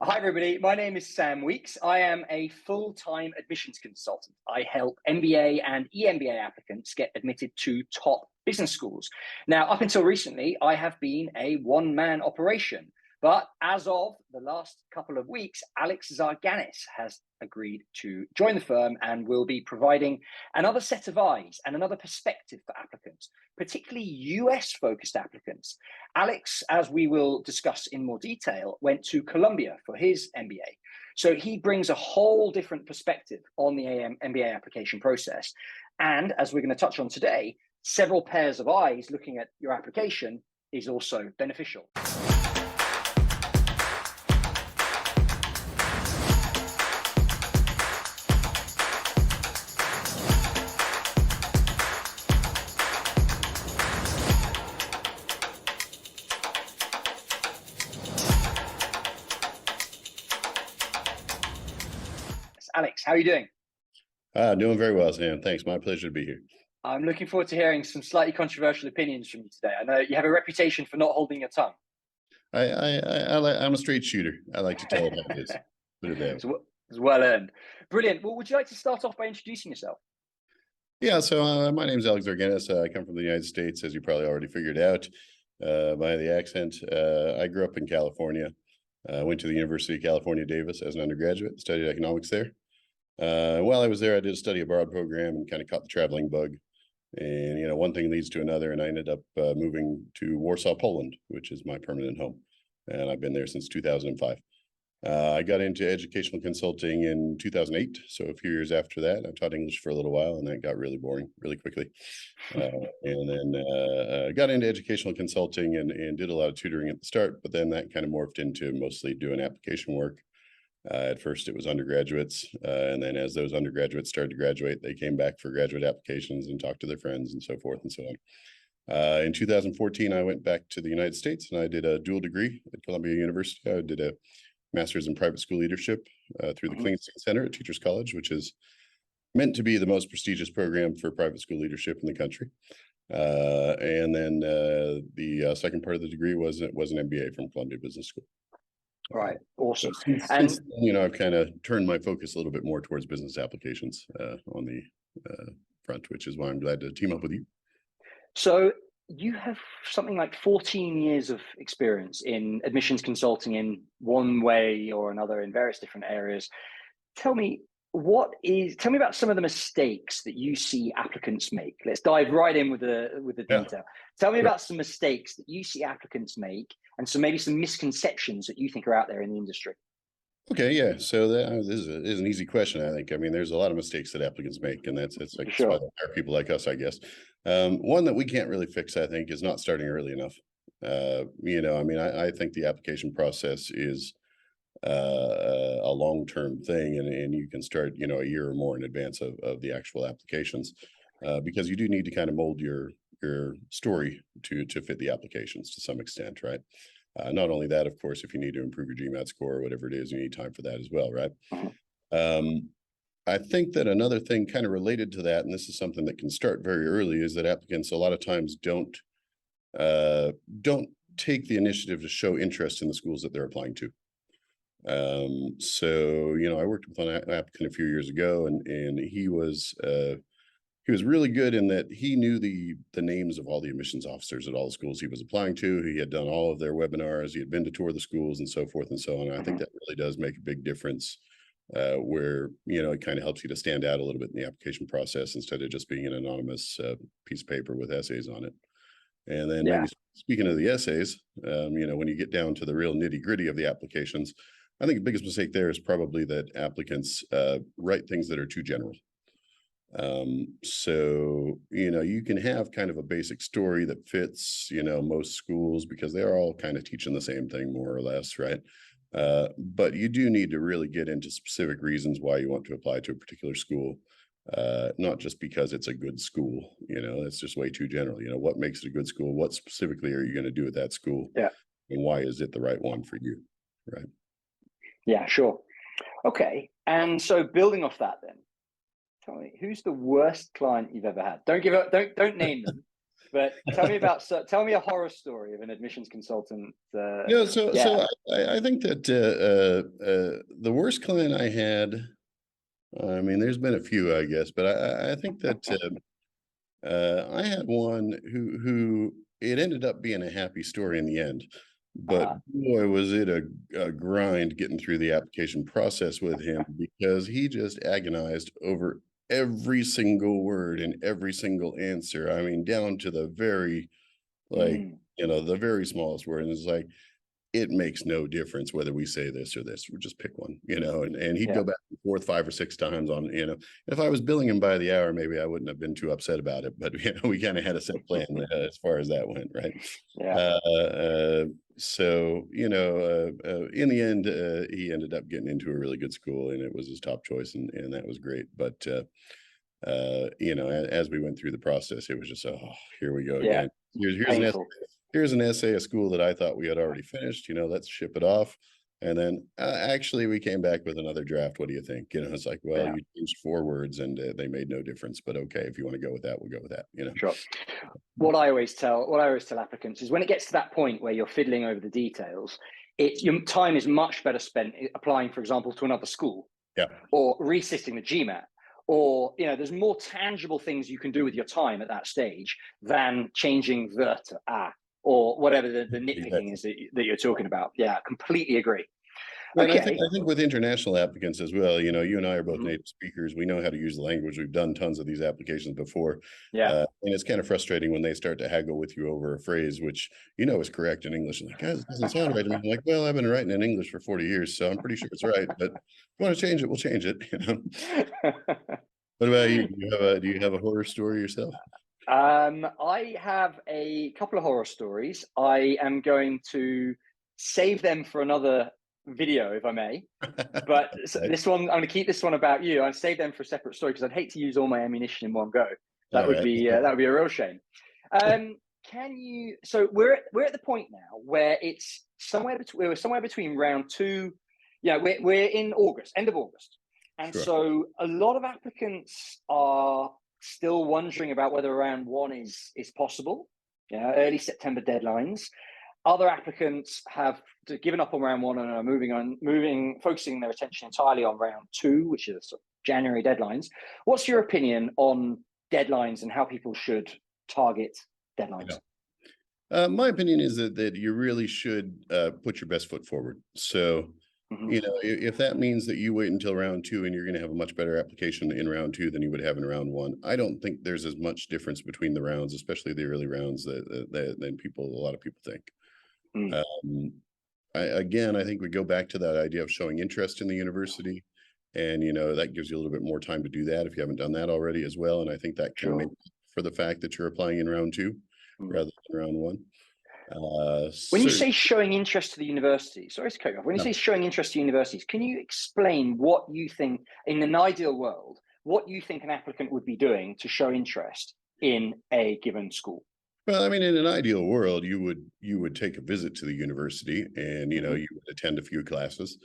Hi, everybody. My name is Sam Weeks. I am a full-time admissions consultant. I help MBA and EMBA applicants get admitted to top business schools. Now, up until recently, I have been a one-man operation. But as of the last couple of weeks, Alex Zarganis has agreed to join the firm and will be providing another set of eyes and another perspective for applicants, particularly US-focused applicants. Alex, as we will discuss in more detail, went to Colombia for his MBA. So he brings a whole different perspective on the MBA application process. And as we're going to touch on today, several pairs of eyes looking at your application is also beneficial. Alex, how are you doing? Doing very well, Sam. Thanks. My pleasure to be here. I'm looking forward to hearing some slightly controversial opinions from you today. I know you have a reputation for not holding your tongue. I'm a straight shooter. I like to tell it how it is. Put it that way. It's well earned. Brilliant. Well, would you like to start off by introducing yourself? Yeah, so my name is Alex Zarganis. I come from the United States, as you probably already figured out by the accent. I grew up in California. Went to the University of California, Davis as an undergraduate, studied economics there. While I was there, I did a study abroad program and kind of caught the traveling bug. And, one thing leads to another, and I ended up moving to Warsaw, Poland, which is my permanent home. And I've been there since 2005. I got into educational consulting in 2008. So a few years after that, I taught English for a little while, and that got really boring really quickly. And then got into educational consulting and did a lot of tutoring at the start, but then that kind of morphed into mostly doing application work. At first, it was undergraduates, and then as those undergraduates started to graduate, they came back for graduate applications and talked to their friends and so forth and so on. In 2014, I went back to the United States and I did a dual degree at Columbia University. I did a master's in private school leadership through the Klingenstein Center at Teachers College, which is meant to be the most prestigious program for private school leadership in the country. And then the second part of the degree was an MBA from Columbia Business School. Right. Awesome. So since then, I've kind of turned my focus a little bit more towards business applications on the front, which is why I'm glad to team up with you. So you have something like 14 years of experience in admissions consulting in one way or another in various different areas. Tell me about some of the mistakes that you see applicants make. Let's dive right in with the detail. Tell me about some mistakes that you see applicants make, and so maybe some misconceptions that you think are out there in the industry. Okay, yeah. So this is an easy question, I think. I mean, there's a lot of mistakes that applicants make, and it's like Sure. why they hire people like us, I guess. One that we can't really fix, I think, is not starting early enough. I think the application process is a long-term thing, and you can start, a year or more in advance of the actual applications, because you do need to kind of mold your story to fit the applications to some extent, right? Not only that, of course, if you need to improve your GMAT score or whatever it is, you need time for that as well, right? I think that another thing kind of related to that, and this is something that can start very early, is that applicants a lot of times don't take the initiative to show interest in the schools that they're applying to. I worked with an applicant a few years ago, and he was really good in that he knew the names of all the admissions officers at all the schools he was applying to. He had done all of their webinars. He had been to tour the schools and so forth and so on. And I think that really does make a big difference, where, it kind of helps you to stand out a little bit in the application process instead of just being an anonymous piece of paper with essays on it. And then maybe speaking of the essays, when you get down to the real nitty gritty of the applications, I think the biggest mistake there is probably that applicants write things that are too general. You can have kind of a basic story that fits, most schools, because they are all kind of teaching the same thing more or less, right? But you do need to really get into specific reasons why you want to apply to a particular school, not just because it's a good school, it's just way too general. What makes it a good school? What specifically are you going to do at that school? Yeah. And why is it the right one for you, right? Yeah, sure. Okay. And so building off that then, tell me, who's the worst client you've ever had? Don't name them, But tell me tell me a horror story of an admissions consultant. I think that the worst client I had, I mean, there's been a few, I guess, but I think that I had one who it ended up being a happy story in the end. But boy, was it a grind getting through the application process with him, because he just agonized over every single word and every single answer. I mean, down to the very, the very smallest word. And it's like, it makes no difference whether we say this or this. We'll just pick one, and he'd go back and forth 5 or 6 times on, if I was billing him by the hour, maybe I wouldn't have been too upset about it, but, we kind of had a set plan as far as that went. Right. Yeah. So, in the end, he ended up getting into a really good school, and it was his top choice, and that was great. But, as we went through the process, it was just, oh, here we go again. Here's an essay, a school that I thought we had already finished, let's ship it off. And then actually we came back with another draft. What do you think? It's like, well, you changed 4 words and they made no difference, but okay, if you want to go with that, we'll go with that, Sure. What I always tell applicants is, when it gets to that point where you're fiddling over the details, your time is much better spent applying, for example, to another school, or resitting the GMAT, or there's more tangible things you can do with your time at that stage than changing the to or whatever the nitpicking is that you're talking about. Yeah, completely agree. And I think with international applicants as well, you and I are both native speakers. We know how to use the language. We've done tons of these applications before. And it's kind of frustrating when they start to haggle with you over a phrase, which is correct in English. And like, guys, it doesn't sound right to me. I'm like, well, I've been writing in English for 40 years, so I'm pretty sure it's right. But if you want to change it, we'll change it. What about you? Do you have a horror story yourself? I have a couple of horror stories. I am going to save them for another video, if I may. But this one, I'm going to keep this one about you. I'll save them for a separate story, because I'd hate to use all my ammunition in one go. That would be a real shame. So we're at the point now where it's we're somewhere between round 2. We're in August, end of August. And so a lot of applicants are still wondering about whether round 1 is possible. Early September deadlines. Other applicants have given up on round 1 and are focusing their attention entirely on round 2, which is sort of January deadlines. What's your opinion on deadlines and how people should target deadlines? My opinion is that you really should put your best foot forward. So, if that means that you wait until round 2 and you're going to have a much better application in round 2 than you would have in round 1, I don't think there's as much difference between the rounds, especially the early rounds, than a lot of people think. I think we go back to that idea of showing interest in the university, and that gives you a little bit more time to do that if you haven't done that already as well. And I think that can make for the fact that you're applying in round 2 rather than round 1. When you say showing interest to the university, sorry to cut you off. When you say showing interest to universities, can you explain what you think, in an ideal world, what you think an applicant would be doing to show interest in a given school? Well, I mean, in an ideal world, you would take a visit to the university, and you would attend a few classes.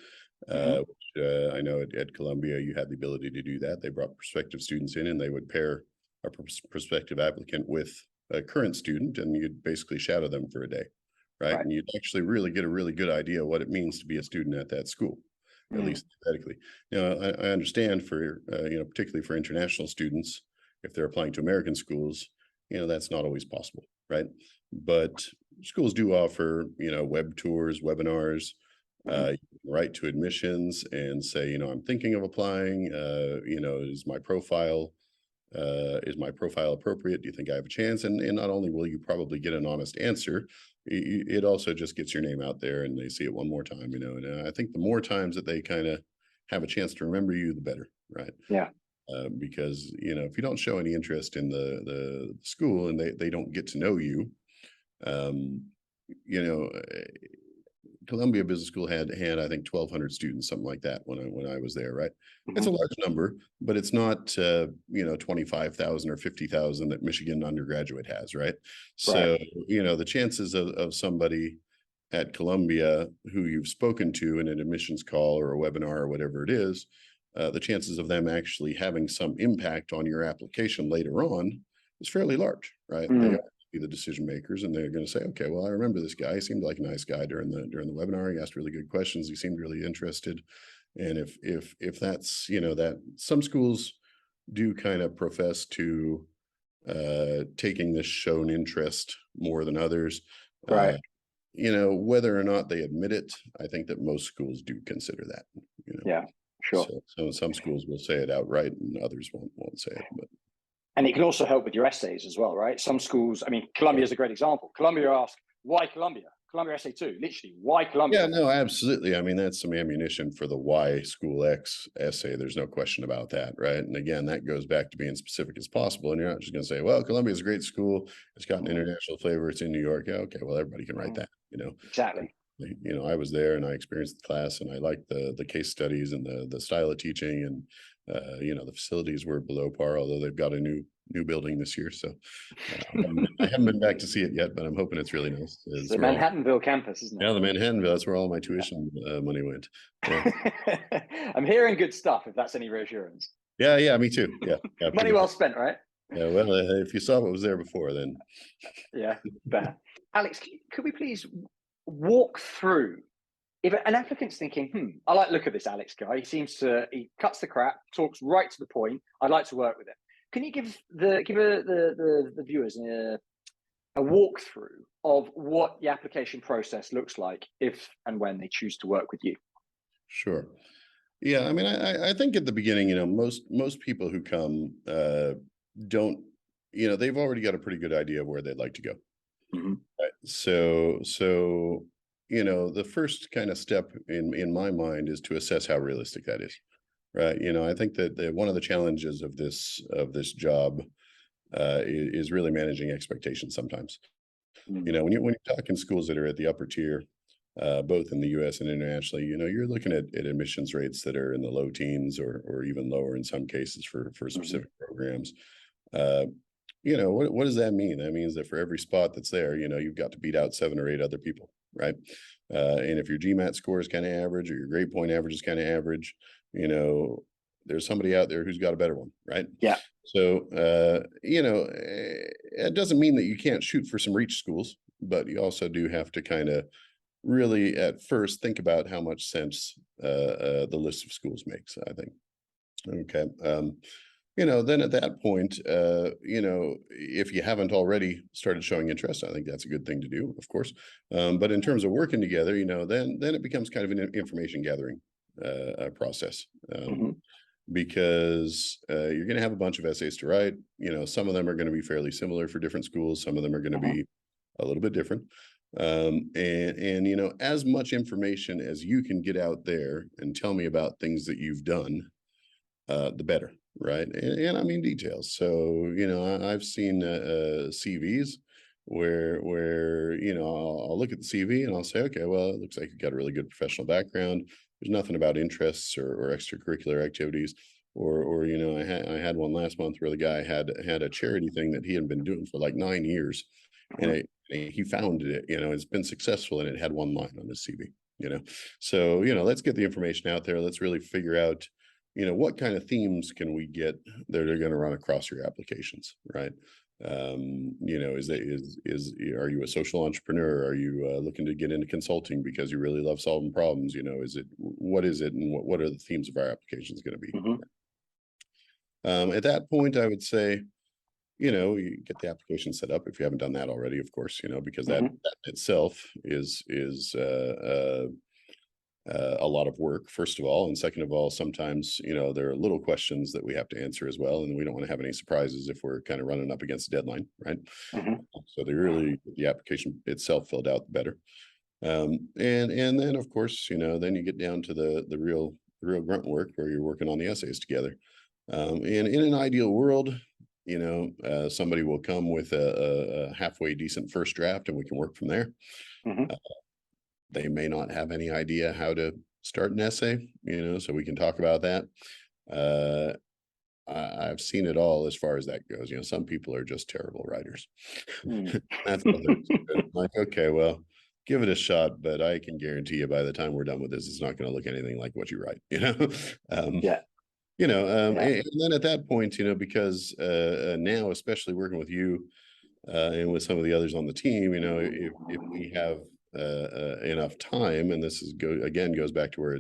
Which I know at Colombia you had the ability to do that. They brought prospective students in, and they would pair a prospective applicant with a current student, and you'd basically shadow them for a day, right? And you'd actually really get a really good idea of what it means to be a student at that school, at least theoretically. I understand for particularly for international students, if they're applying to American schools, that's not always possible, right? But schools do offer, web tours, webinars. You can write to admissions and say, I'm thinking of applying. Is my profile appropriate? Do you think I have a chance? And not only will you probably get an honest answer, it also just gets your name out there, and they see it one more time. And I think the more times that they kind of have a chance to remember you, the better, right? Yeah. Because if you don't show any interest in the school, and they don't get to know you, Columbia Business School had I think 1,200 students, something like that when I was there, right? It's a large number, but it's not 25,000 or 50,000 that Michigan undergraduate has, right? So the chances of somebody at Columbia who you've spoken to in an admissions call or a webinar or whatever it is, the chances of them actually having some impact on your application later on is fairly large, right? be the decision makers, and they're going to say, okay, well, I remember this guy. He seemed like a nice guy during the webinar. He asked really good questions. He seemed really interested. And if that's, that some schools do kind of profess to taking this shown interest more than others. Right. Whether or not they admit it, I think that most schools do consider that. Yeah, sure. So some schools will say it outright, and others won't say it. But and it can also help with your essays as well, right? Some schools, I mean, Colombia is a great example. Colombia asked, why Colombia? Colombia essay too, literally, why Colombia? Yeah, no, absolutely. I mean, that's some ammunition for the why school X essay. There's no question about that, right? And again, that goes back to being specific as possible. And you're not just going to say, well, Columbia is a great school. It's got an international flavor. It's in New York. Yeah, okay, well, everybody can write that, Exactly. I was there and I experienced the class, and I liked the case studies and the style of teaching, and the facilities were below par, although they've got a new building this year. So I haven't been back to see it yet, but I'm hoping it's really nice. It's the Manhattanville campus, isn't it? Yeah, the Manhattanville. That's where all my tuition money went. Yeah. I'm hearing good stuff, if that's any reassurance. Yeah, me too. Yeah, money well spent, right? Yeah, well, if you saw what was there before, then. Yeah, better. Alex, could we please walk through, if an applicant's thinking, I like the look of this Alex guy, he cuts the crap, talks right to the point, I'd like to work with him. Can you give the viewers a walkthrough of what the application process looks like if and when they choose to work with you? Sure. Yeah, I mean, I think at the beginning, most people who come don't, they've already got a pretty good idea of where they'd like to go. Mm-hmm. Right. So the first kind of step in my mind is to assess how realistic that is. Right. I think that one of the challenges of this job is really managing expectations sometimes. Mm-hmm. When you're talking schools that are at the upper tier, both in the US and internationally, you're looking at admissions rates that are in the low teens or even lower in some cases for specific programs. What does that mean? That means that for every spot that's there, you've got to beat out 7 or 8 other people, right? And if your GMAT score is kind of average, or your grade point average is kind of average, there's somebody out there who's got a better one, right? Yeah. So, it doesn't mean that you can't shoot for some reach schools, but you also do have to kind of really at first think about how much sense the list of schools makes, I think. Okay. Then at that point, if you haven't already started showing interest, I think that's a good thing to do, of course. But in terms of working together, then it becomes kind of an information gathering process. Because you're going to have a bunch of essays to write. Some of them are going to be fairly similar for different schools. Some of them are going to be a little bit different. And as much information as you can get out there and tell me about things that you've done, the better, right? And I mean details. So I've seen CVs where I'll look at the CV and I'll say, okay, well, it looks like you've got a really good professional background. There's nothing about interests or extracurricular activities, or I had one last month where the guy had a charity thing that he had been doing for like 9 years, and he founded it. It's been successful, and it had 1 line on his CV. So let's get the information out there. Let's really figure out what kind of themes can we get that are going to run across your applications, right? Are you a social entrepreneur? Are you looking to get into consulting because you really love solving problems? What is it, and what are the themes of our applications going to be? At that point, I would say, you get the application set up if you haven't done that already, of course, because that itself is a lot of work, first of all, and second of all, sometimes there are little questions that we have to answer as well, and we don't want to have any surprises if we're kind of running up against a deadline, right? So the application itself filled out, the better. And then of course then you get down to the real grunt work where you're working on the essays together. And in an ideal world, somebody will come with a halfway decent first draft, and we can work from there. They may not have any idea how to start an essay, so we can talk about that. I've seen it all as far as that goes. Some people are just terrible writers. That's like, okay, well, give it a shot, but I can guarantee you by the time we're done with this, it's not going to look anything like what you write, And then at that point, because now, especially working with you, and with some of the others on the team, you know, if we have enough time, and this is goes back to where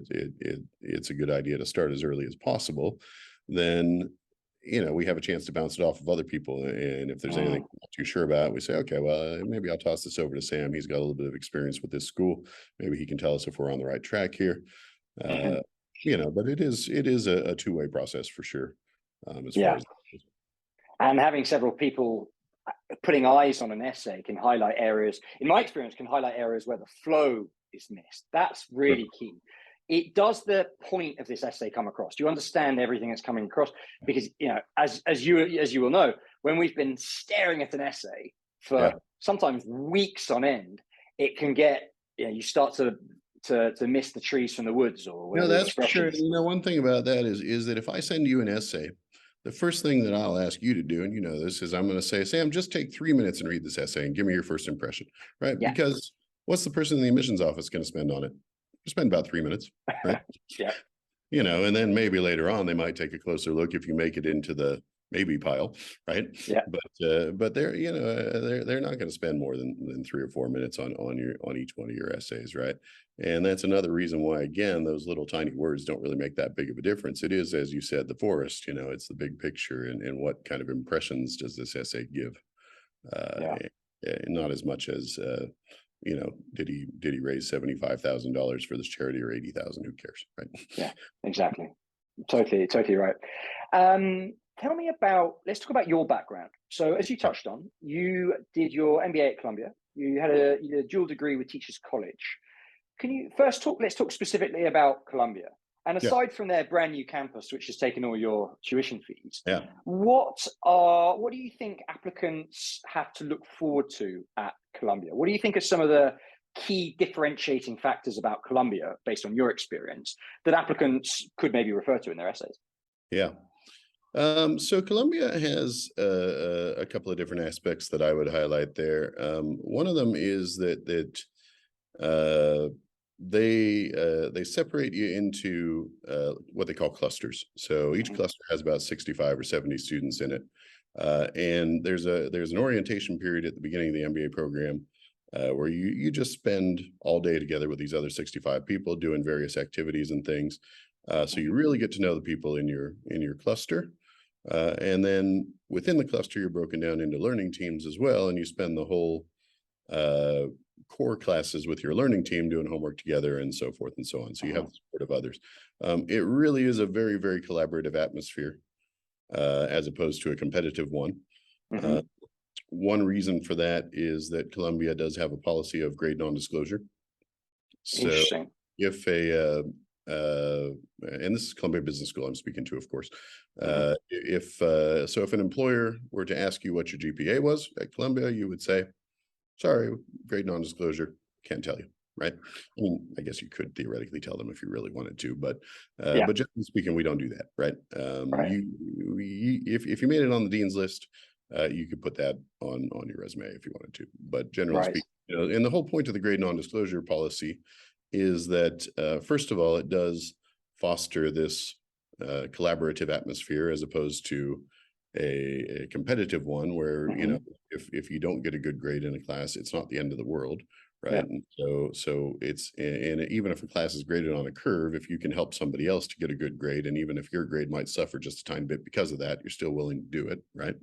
it's a good idea to start as early as possible, then you know we have a chance to bounce it off of other people. And if there's anything we're not too sure about, we say, okay, well, maybe I'll toss this over to Sam. He's got a little bit of experience with this school. Maybe he can tell us if we're on the right track here. You know, but it is a two-way process for sure. As far as and having several people putting eyes on an essay can highlight areas, in my experience, can highlight areas where the flow is missed. That's really key. Does the point of this essay come across? Do you understand everything that's coming across? Because, you know, as you will know, when we've been staring at an essay for sometimes weeks on end, it can get, you know, you start to miss the trees from the woods, or no, that's for sure. You know, one thing about that is that if I send you an essay, the first thing that I'll ask you to do, and you know this, is I'm going to say, Sam, just take 3 minutes and read this essay and give me your first impression, right? Yeah. Because what's the person in the admissions office going to spend on it? Spend about 3 minutes, right? Yeah. You know, and then maybe later on they might take a closer look if you make it into the maybe pile, right? Yeah. But they're, you know, they're not going to spend more than 3 or 4 minutes on each one of your essays, right? And that's another reason why, again, those little tiny words don't really make that big of a difference. It is, as you said, the forest. You know, it's the big picture, and what kind of impressions does this essay give? Not as much as you know, did he raise $75,000 for this charity or 80,000? Who cares, right? Yeah, exactly. Totally right. Tell me let's talk about your background. So as you touched on, you did your MBA at Columbia. You had a dual degree with Teachers College. Can you let's talk specifically about Columbia. And aside from their brand new campus, which has taken all your tuition fees, what do you think applicants have to look forward to at Columbia? What do you think are some of the key differentiating factors about Columbia, based on your experience, that applicants could maybe refer to in their essays? Yeah. So Columbia has a couple of different aspects that I would highlight there. One of them is that they separate you into what they call clusters. So each cluster has about 65 or 70 students in it, and there's an orientation period at the beginning of the MBA program where you just spend all day together with these other 65 people doing various activities and things. So you really get to know the people in your cluster, and then within the cluster you're broken down into learning teams as well, and you spend the whole core classes with your learning team doing homework together and so forth and so on. So you have the support of others. It really is a very, very collaborative atmosphere as opposed to a competitive one. One reason for that is that Columbia does have a policy of grade non-disclosure. So if and this is Columbia Business School I'm speaking to, of course. If an employer were to ask you what your GPA was at Columbia, you would say, sorry, grade non-disclosure, can't tell you, right? I mean, I guess you could theoretically tell them if you really wanted to, but generally speaking, we don't do that, right? If you made it on the dean's list, you could put that on your resume if you wanted to. But generally speaking, you know, and the whole point of the grade non-disclosure policy is that first of all, it does foster this collaborative atmosphere as opposed to a competitive one where you know if you don't get a good grade in a class, it's not the end of the world, right? And so it's, and even if a class is graded on a curve, if you can help somebody else to get a good grade, and even if your grade might suffer just a tiny bit because of that, you're still willing to do it, right?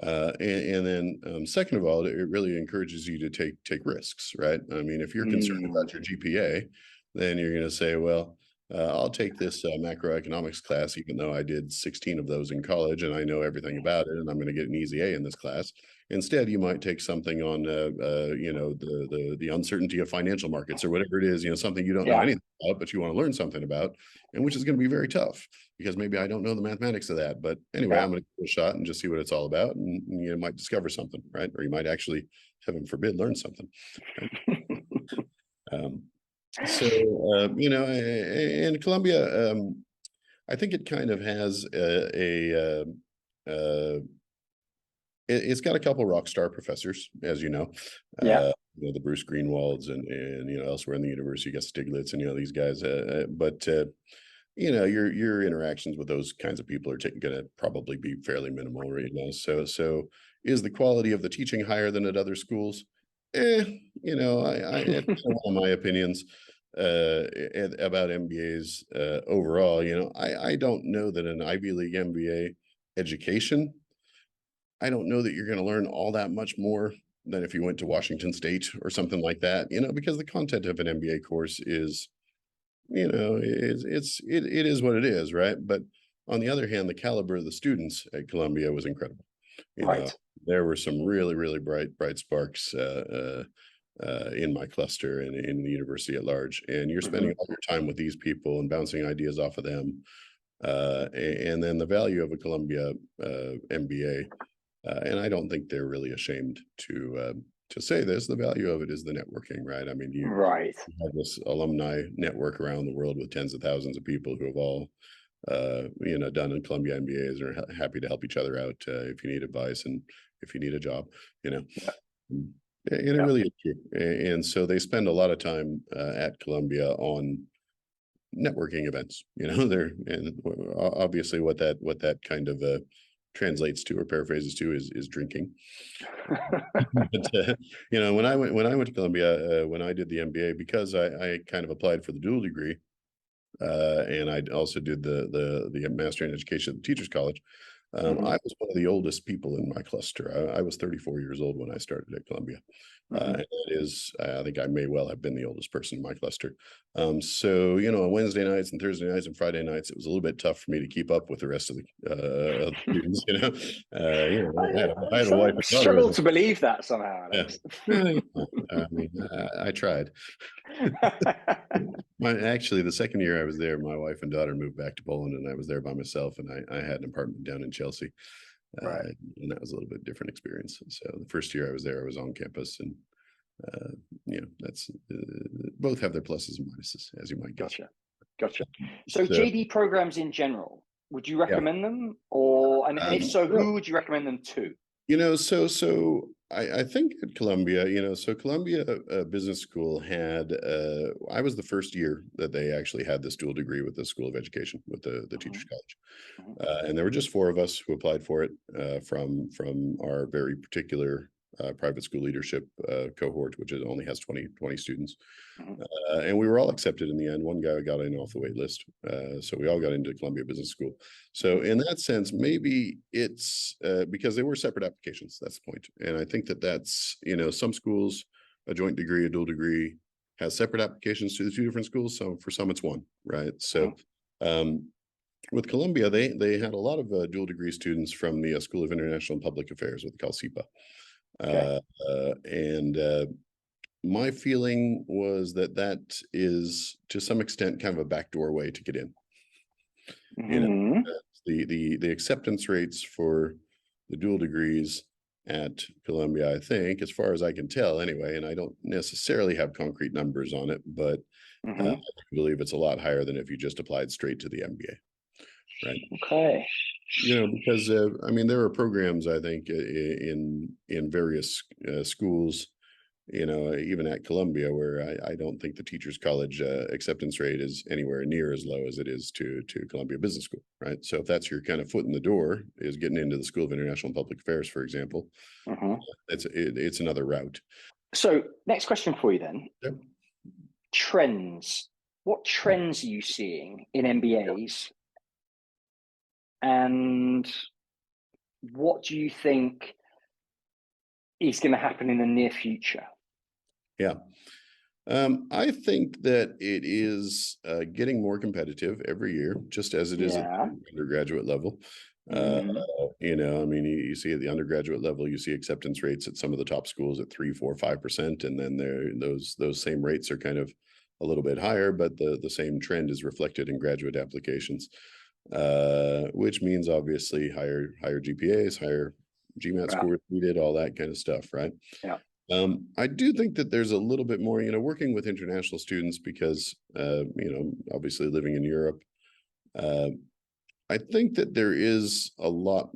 And then second of all, it really encourages you to take risks, right? I mean, if you're concerned about your GPA, then you're going to say, well, I'll take this macroeconomics class, even though I did 16 of those in college and I know everything about it, and I'm going to get an easy A in this class. Instead, you might take something on, you know, the uncertainty of financial markets or whatever it is, you know, something you don't know anything about, but you want to learn something about, and which is going to be very tough because maybe I don't know the mathematics of that. But anyway, I'm going to give it a shot and just see what it's all about, and you might discover something, right? Or you might actually, heaven forbid, learn something. Right? So, you know, in Columbia, I think it kind of has it's got a couple rock star professors, as you know. You know, the Bruce Greenwalds and you know, elsewhere in the university, you got Stiglitz and, you know, these guys. But you know, your interactions with those kinds of people are going to probably be fairly minimal right now. So Is the quality of the teaching higher than at other schools? It's one of my opinions about MBAs overall. I don't know that an Ivy League MBA education, I don't know that you're going to learn all that much more than if you went to Washington State or something like that, because the content of an MBA course is, it is what it is, right? But on the other hand, the caliber of the students at Columbia was incredible. Right. There were some really, really bright sparks in my cluster and in the university at large. And you're spending all your time with these people and bouncing ideas off of them. And then the value of a Columbia MBA, and I don't think they're really ashamed to say this, the value of it is the networking, right? I mean, you have this alumni network around the world with tens of thousands of people who have all done Columbia MBAs and are happy to help each other out if you need advice and if you need a job, Yeah. And it really is true. And so they spend a lot of time at Columbia on networking events, and obviously what that kind of translates to or paraphrases to is drinking. But when I went to Columbia, when I did the MBA, because I kind of applied for the dual degree, and I also did the Master in Education at the Teachers College. I was one of the oldest people in my cluster. I was 34 years old when I started at Columbia. And that is, I think I may well have been the oldest person in my cluster. So, on Wednesday nights and Thursday nights and Friday nights, it was a little bit tough for me to keep up with the rest of the students, I had a wife and daughter. Struggle to believe that somehow, Alex. Yeah. I mean, I tried. Actually, the second year I was there, my wife and daughter moved back to Poland, and I was there by myself, and I had an apartment down in Chelsea. Right. And that was a little bit different experience. So the first year I was there, I was on campus, and that's both have their pluses and minuses, as you might guess. Gotcha. So JD programs in general, would you recommend them, and if so, who would you recommend them to? So I think at Columbia, so Columbia Business School had, I was the first year that they actually had this dual degree with the School of Education, with the Teachers College. And there were just 4 of us who applied for it from our very particular private school leadership cohort, which only has 20 students. And we were all accepted in the end. One guy got in off the wait list. So we all got into Columbia Business School. So in that sense, maybe it's because they were separate applications. That's the point. And I think that's, some schools, a joint degree, a dual degree, has separate applications to the 2 different schools. So for some, it's one, right? So with Columbia, they had a lot of dual degree students from the School of International and Public Affairs, what they call SIPA. My feeling was that is to some extent kind of a backdoor way to get in. The acceptance rates for the dual degrees at Columbia, I think, as far as I can tell anyway, and I don't necessarily have concrete numbers on it, but I believe it's a lot higher than if you just applied straight to the MBA. Right. Okay. Because there are programs, I think, in various schools, even at Columbia, where I don't think the Teachers College acceptance rate is anywhere near as low as it is to Columbia Business School, right? So if that's your kind of foot in the door, is getting into the School of International and Public Affairs, for example, it's another route. So next question for you then. Yep. Trends. What trends are you seeing in MBAs? And what do you think is going to happen in the near future? Yeah. I think that it is getting more competitive every year, just as it is at the undergraduate level. You see at the undergraduate level, you see acceptance rates at some of the top schools at 3%, 4%, 5%, and then those same rates are kind of a little bit higher, but the same trend is reflected in graduate applications. Which means obviously higher GPAs, higher GMAT scores needed, all that kind of stuff, right? Yeah. I do think that there's a little bit more, working with international students because, obviously living in Europe, I think that there is a little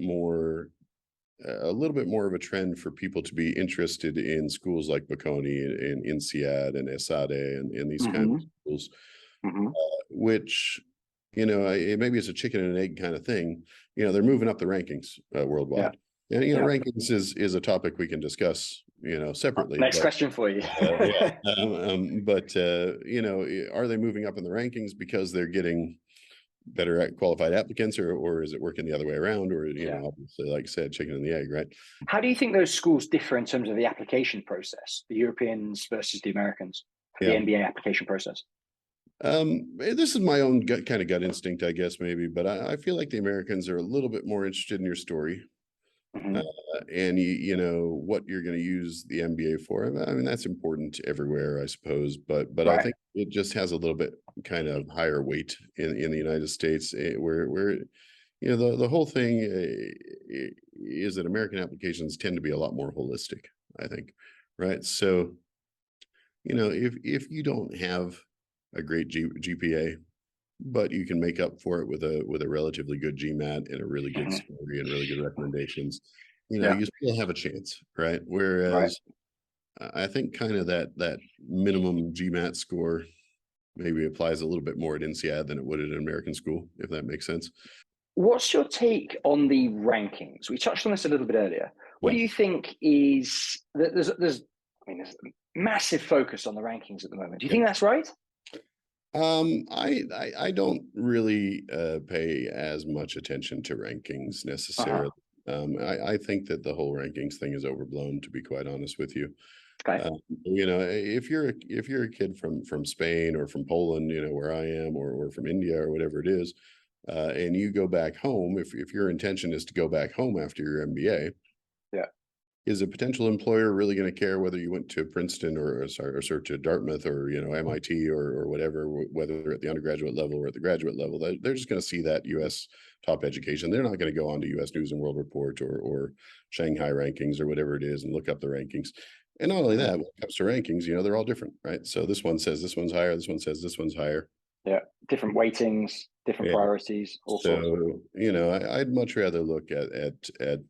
bit more of a trend for people to be interested in schools like Bocconi and INSEAD and ESADE and these kinds of schools, which maybe it's a chicken and an egg kind of thing. They're moving up the rankings worldwide. And rankings is a topic we can discuss, separately. Next question for you. Yeah. But are they moving up in the rankings because they're getting better at qualified applicants, or is it working the other way around? Or obviously, like I said, chicken and the egg, right? How do you think those schools differ in terms of the application process, the Europeans versus the Americans, for the MBA application process? This is my own kind of gut instinct, I guess, maybe, but I feel like the Americans are a little bit more interested in your story. Mm-hmm. And what you're going to use the MBA for. I mean, that's important everywhere, I suppose, but Right. I think it just has a little bit kind of higher weight in the United States, where the whole thing is that American applications tend to be a lot more holistic, I think, right? So if you don't have a great GPA, but you can make up for it with a relatively good GMAT and a really good story and really good recommendations, you still have a chance, right? Whereas I think kind of that minimum GMAT score maybe applies a little bit more at INSEAD than it would at an American school, if that makes sense. What's your take on the rankings? We touched on this a little bit earlier. What do you think is there's massive focus on the rankings at the moment. Do you think that's right? I don't really pay as much attention to rankings necessarily. I think that the whole rankings thing is overblown, to be quite honest with you. Okay. If you're a kid from Spain or from Poland, where I am, or from India or whatever it is, and you go back home, if your intention is to go back home after your MBA, is a potential employer really going to care whether you went to Princeton or to Dartmouth or MIT or whatever, whether at the undergraduate level or at the graduate level? They're just going to see that U.S. top education. They're not going to go on to U.S. News and World Report or Shanghai rankings or whatever it is and look up the rankings. And not only that, when it comes to rankings, they're all different, right? So this one says this one's higher, this one says this one's higher. Yeah, different weightings, different priorities. So, I'd much rather look at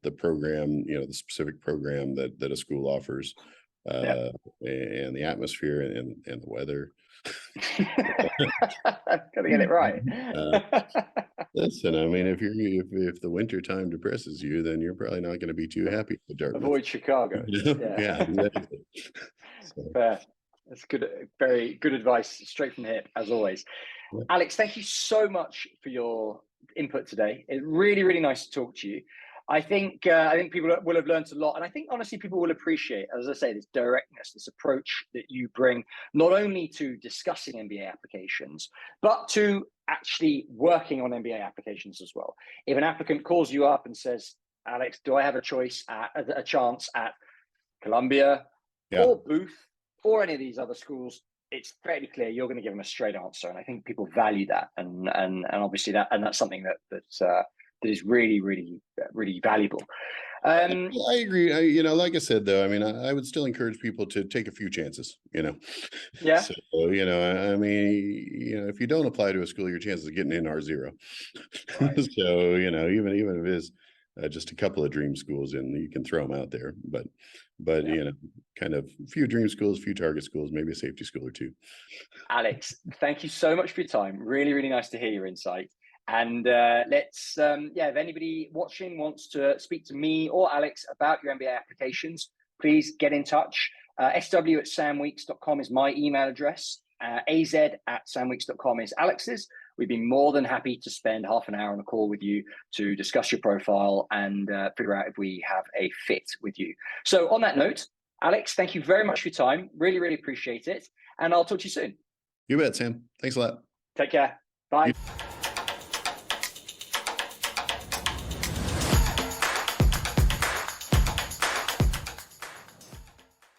the program, the specific program that a school offers, and the atmosphere and the weather. Gotta get it right. Listen, I mean, if the winter time depresses you, then you're probably not going to be too happy with Dartmouth. Avoid Chicago. Yeah, exactly. Fair. That's good. Very good advice, straight from the hip, as always. Yeah. Alex, thank you so much for your input today. It's really, really nice to talk to you. I think people will have learned a lot, and I think honestly people will appreciate, as I say, this directness, this approach that you bring, not only to discussing MBA applications, but to actually working on MBA applications as well. If an applicant calls you up and says, "Alex, do I have a chance at Colombia or Booth or any of these other schools?" It's fairly clear you're going to give them a straight answer, and I think people value that, and obviously that's something that is really, really, really valuable. I agree. Like I said, though, I mean, I would still encourage people to take a few chances. Yeah. So I mean, if you don't apply to a school, your chances of getting in are zero. Right. So even if it is just a couple of dream schools, and you can throw them out there, but kind of a few dream schools, a few target schools, maybe a safety school or two. Alex, thank you so much for your time. Really, really nice to hear your insight. And let's, if anybody watching wants to speak to me or Alex about your MBA applications, please get in touch. sw@samweeks.com is my email address. az@samweeks.com is Alex's. We'd be more than happy to spend half an hour on a call with you to discuss your profile and figure out if we have a fit with you. So on that note, Alex, thank you very much for your time. Really, really appreciate it. And I'll talk to you soon. You bet, Sam. Thanks a lot. Take care. Bye.